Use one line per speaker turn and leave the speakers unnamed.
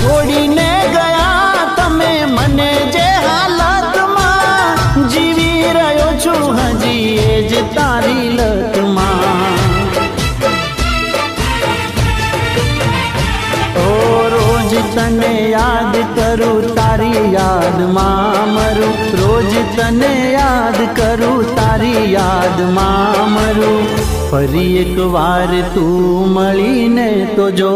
છોડીને ગયા તમે મને જે હાલતમાં જીવી રહ્યો છું હજી એ જ તારી લતમાં ઓ રોજ તને યાદ કરું તારી યાદમાં મરું રોજ તને યાદ કરું તારી યાદમાં મરું ફરી એક વાર તું મળીને તો જો